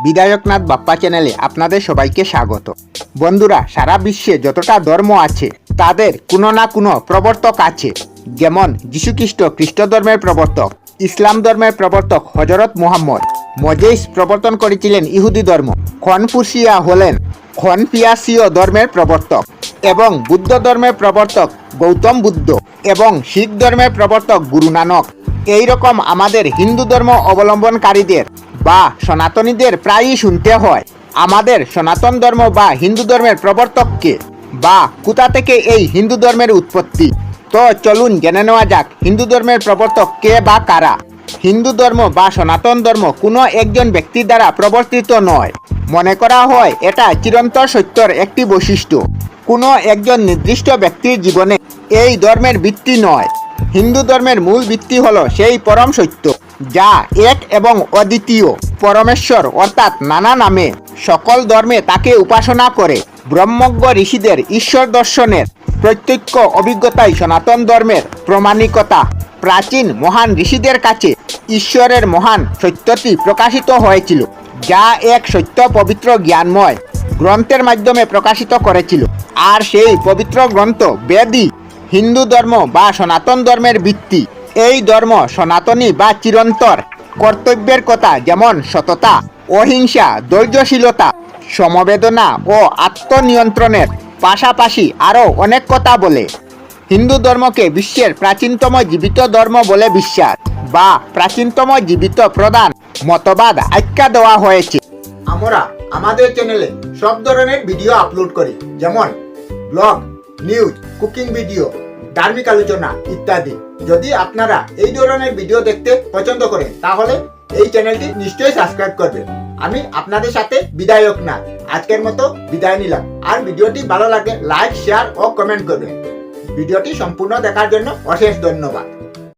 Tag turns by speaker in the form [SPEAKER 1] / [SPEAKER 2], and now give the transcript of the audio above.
[SPEAKER 1] বিধায়কনাথ বাপ্পা চ্যানেলে আপনাদের সবাইকে স্বাগত। বন্ধুরা, সারা বিশ্বে যতটা ধর্ম আছে তাদের কোনো না কোনো প্রবর্তক আছে। যেমন যীশুখ্রিস্ট খ্রিস্ট ধর্মের প্রবর্তক, ইসলাম ধর্মের প্রবর্তক হজরত মুহাম্মদ, মোজেস প্রবর্তন করেছিলেন ইহুদি ধর্ম, কনফুসিয়া হলেন কনফুসীয় ধর্মের প্রবর্তক, এবং বুদ্ধ ধর্মের প্রবর্তক গৌতম বুদ্ধ, এবং শিখ ধর্মের প্রবর্তক গুরু নানক। এইরকম আমাদের হিন্দু ধর্ম অবলম্বনকারীদের বা সনাতনীদের প্রায়ই শুনতে হয় আমাদের সনাতন ধর্ম বা হিন্দু ধর্মের প্রবর্তককে, বা কোথা থেকে এই হিন্দু ধর্মের উৎপত্তি। তো চলুন জেনে নেওয়া যাক হিন্দু ধর্মের প্রবর্তক কে বা কারা। হিন্দু ধর্ম বা সনাতন ধর্ম কোনো একজন ব্যক্তির দ্বারা প্রবর্তিত নয়। মনে করা হয় এটা চিরন্তর সত্যর একটি বৈশিষ্ট্য। কোনো একজন নির্দিষ্ট ব্যক্তির জীবনে এই ধর্মের ভিত্তি নয়। হিন্দু ধর্মের মূল ভিত্তি হলো সেই পরম সত্য, যা এক এবং অদ্বিতীয় পরমেশ্বর, অর্থাৎ নানা নামে সকল ধর্মে তাকে উপাসনা করে। ব্রহ্মজ্ঞ ঋষিদের ঈশ্বর দর্শনের প্রত্যক্ষ অভিজ্ঞতাই সনাতন ধর্মের প্রমাণিকতা। প্রাচীন মহান ঋষিদের কাছে ঈশ্বরের মহান সত্যটি প্রকাশিত হয়েছিল, যা এক সত্য পবিত্র জ্ঞানময় গ্রন্থের মাধ্যমে প্রকাশিত করেছিল। আর সেই পবিত্র গ্রন্থ বেদই হিন্দু ধর্ম বা সনাতন ধর্মের ভিত্তি। এই ধর্ম সনাতনী বা চিরন্তর কর্তব্যের কথা, যেমন সততা, অহিংসা, ধৈর্যশীলতা, সমবেদনা ও আত্মনিয়ন্ত্রণের পাশাপাশি আরও অনেক কথা বলে। হিন্দু ধর্মকে বিশ্বের প্রাচীনতম জীবিত ধর্ম বলে বিশ্বাস বা প্রাচীনতম জীবিত প্রধান মতবাদ আখ্যা দেওয়া হয়েছে। আমরা আমাদের চ্যানেলে সব ধরনের ভিডিও আপলোড করি, যেমন ব্লগ, নিউজ, কুকিং ভিডিও, ধার্মিক আলোচনা ইত্যাদি। যদি আপনারা এই ধরনের ভিডিও দেখতে পছন্দ করেন তাহলে এই চ্যানেলটি নিশ্চয়ই সাবস্ক্রাইব করবেন। আমি আপনাদের সাথে বিধায়কনাথ আজকের মতো বিদায় নিলাম। আর ভিডিওটি ভালো লাগলে লাইক, শেয়ার ও কমেন্ট করবেন। ভিডিওটি সম্পূর্ণ দেখার জন্য অশেষ ধন্যবাদ।